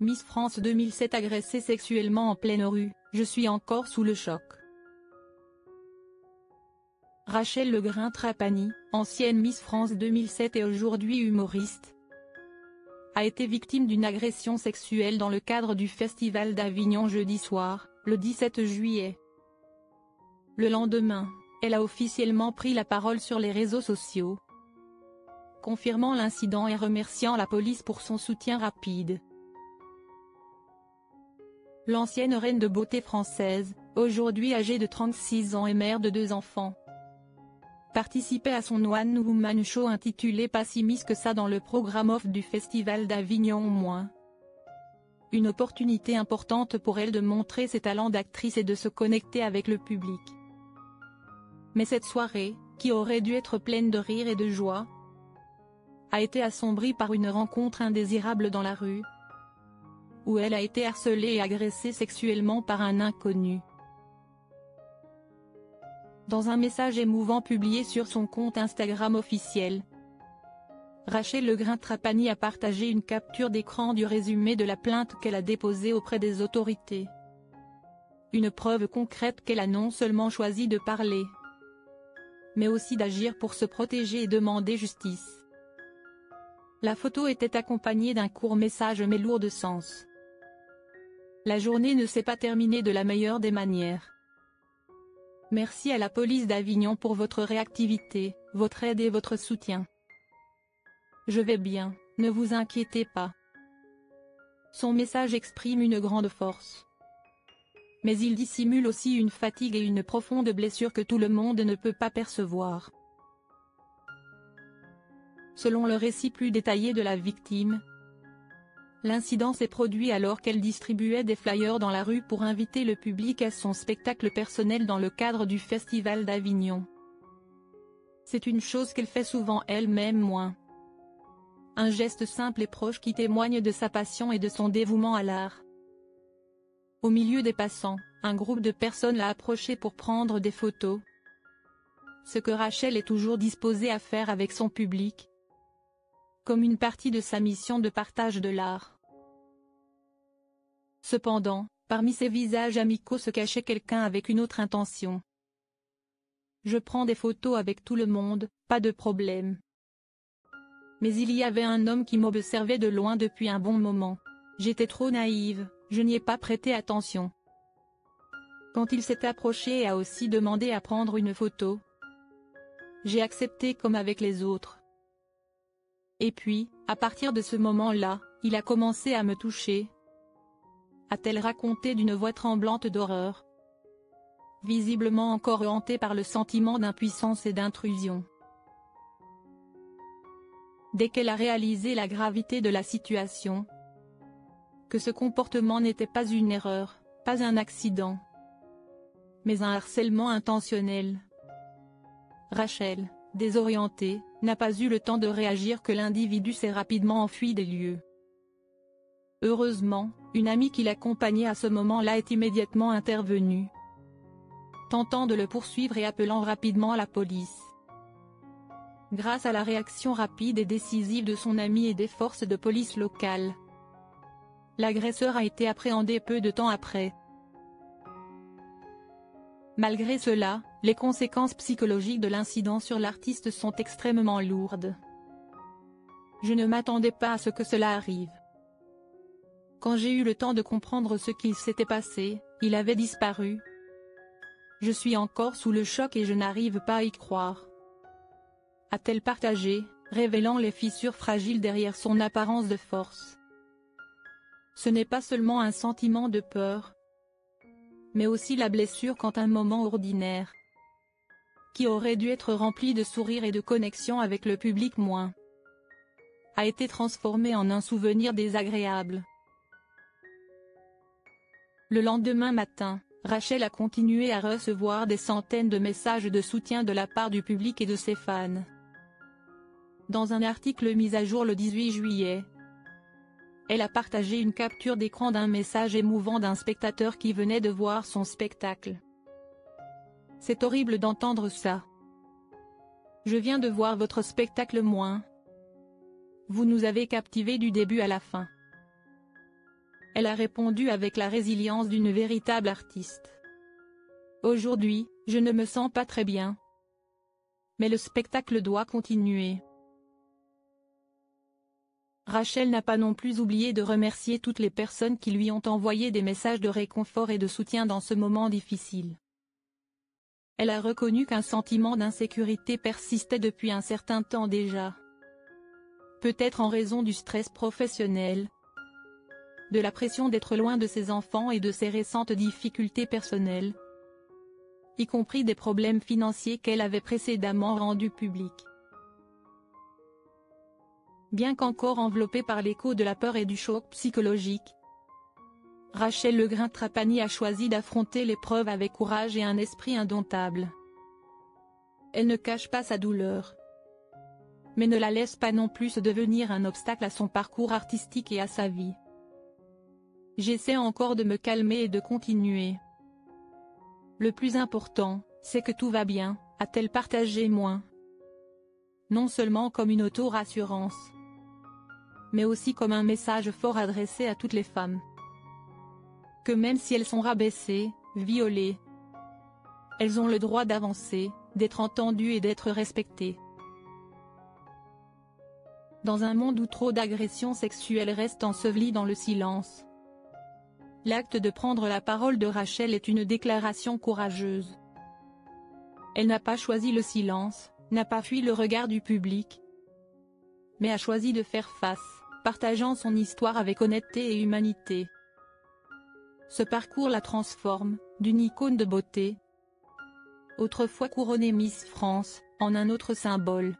Miss France 2007 agressée sexuellement en pleine rue, je suis encore sous le choc. Rachel Legrain-Trapani, ancienne Miss France 2007 et aujourd'hui humoriste, a été victime d'une agression sexuelle dans le cadre du Festival d'Avignon jeudi soir, le 17 juillet. Le lendemain, elle a officiellement pris la parole sur les réseaux sociaux, confirmant l'incident et remerciant la police pour son soutien rapide. L'ancienne reine de beauté française, aujourd'hui âgée de 36 ans et mère de 2 enfants, participait à son One Woman Show intitulé Pas si Miss que ça dans le programme off du Festival d'Avignon au moins. Une opportunité importante pour elle de montrer ses talents d'actrice et de se connecter avec le public. Mais cette soirée, qui aurait dû être pleine de rire et de joie, a été assombrie par une rencontre indésirable dans la rue, où elle a été harcelée et agressée sexuellement par un inconnu. Dans un message émouvant publié sur son compte Instagram officiel, Rachel Legrain-Trapani a partagé une capture d'écran du résumé de la plainte qu'elle a déposée auprès des autorités. Une preuve concrète qu'elle a non seulement choisi de parler, mais aussi d'agir pour se protéger et demander justice. La photo était accompagnée d'un court message mais lourd de sens. La journée ne s'est pas terminée de la meilleure des manières. Merci à la police d'Avignon pour votre réactivité, votre aide et votre soutien. Je vais bien, ne vous inquiétez pas. Son message exprime une grande force. Mais il dissimule aussi une fatigue et une profonde blessure que tout le monde ne peut pas percevoir. Selon le récit plus détaillé de la victime, l'incident s'est produit alors qu'elle distribuait des flyers dans la rue pour inviter le public à son spectacle personnel dans le cadre du Festival d'Avignon. C'est une chose qu'elle fait souvent elle-même moins. Un geste simple et proche qui témoigne de sa passion et de son dévouement à l'art. Au milieu des passants, un groupe de personnes l'a approchée pour prendre des photos. Ce que Rachel est toujours disposée à faire avec son public, comme une partie de sa mission de partage de l'art. Cependant, parmi ces visages amicaux se cachait quelqu'un avec une autre intention. Je prends des photos avec tout le monde, pas de problème. Mais il y avait un homme qui m'observait de loin depuis un bon moment. J'étais trop naïve, je n'y ai pas prêté attention. Quand il s'est approché et a aussi demandé à prendre une photo, j'ai accepté comme avec les autres. Et puis, à partir de ce moment-là, il a commencé à me toucher, a-t-elle raconté d'une voix tremblante d'horreur, visiblement encore hantée par le sentiment d'impuissance et d'intrusion. Dès qu'elle a réalisé la gravité de la situation, que ce comportement n'était pas une erreur, pas un accident, mais un harcèlement intentionnel, Rachel, désorientée, n'a pas eu le temps de réagir que l'individu s'est rapidement enfui des lieux. Heureusement, une amie qui l'accompagnait à ce moment-là est immédiatement intervenue, tentant de le poursuivre et appelant rapidement la police. Grâce à la réaction rapide et décisive de son amie et des forces de police locales, l'agresseur a été appréhendé peu de temps après. Malgré cela, les conséquences psychologiques de l'incident sur l'artiste sont extrêmement lourdes. Je ne m'attendais pas à ce que cela arrive. Quand j'ai eu le temps de comprendre ce qu'il s'était passé, il avait disparu. Je suis encore sous le choc et je n'arrive pas à y croire, a-t-elle partagé, révélant les fissures fragiles derrière son apparence de force. Ce n'est pas seulement un sentiment de peur, mais aussi la blessure quand un moment ordinaire, qui aurait dû être rempli de sourires et de connexion avec le public a été transformé en un souvenir désagréable. Le lendemain matin, Rachel a continué à recevoir des centaines de messages de soutien de la part du public et de ses fans. Dans un article mis à jour le 18 juillet, elle a partagé une capture d'écran d'un message émouvant d'un spectateur qui venait de voir son spectacle. C'est horrible d'entendre ça. Je viens de voir votre spectacle Vous nous avez captivés du début à la fin. Elle a répondu avec la résilience d'une véritable artiste. Aujourd'hui, je ne me sens pas très bien. Mais le spectacle doit continuer. Rachel n'a pas non plus oublié de remercier toutes les personnes qui lui ont envoyé des messages de réconfort et de soutien dans ce moment difficile. Elle a reconnu qu'un sentiment d'insécurité persistait depuis un certain temps déjà. Peut-être en raison du stress professionnel, de la pression d'être loin de ses enfants et de ses récentes difficultés personnelles, y compris des problèmes financiers qu'elle avait précédemment rendus publics. Bien qu'encore enveloppée par l'écho de la peur et du choc psychologique, Rachel Legrin-Trapani a choisi d'affronter l'épreuve avec courage et un esprit indomptable. Elle ne cache pas sa douleur, mais ne la laisse pas non plus devenir un obstacle à son parcours artistique et à sa vie. J'essaie encore de me calmer et de continuer. Le plus important, c'est que tout va bien, a-t-elle partagé moins. Non seulement comme une auto-rassurance, mais aussi comme un message fort adressé à toutes les femmes. Que même si elles sont rabaissées, violées, elles ont le droit d'avancer, d'être entendues et d'être respectées. Dans un monde où trop d'agressions sexuelles restent ensevelies dans le silence, l'acte de prendre la parole de Rachel est une déclaration courageuse. Elle n'a pas choisi le silence, n'a pas fui le regard du public, mais a choisi de faire face, partageant son histoire avec honnêteté et humanité. Ce parcours la transforme, d'une icône de beauté, autrefois couronnée Miss France, en un autre symbole.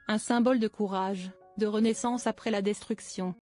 Un symbole de courage, de renaissance après la destruction.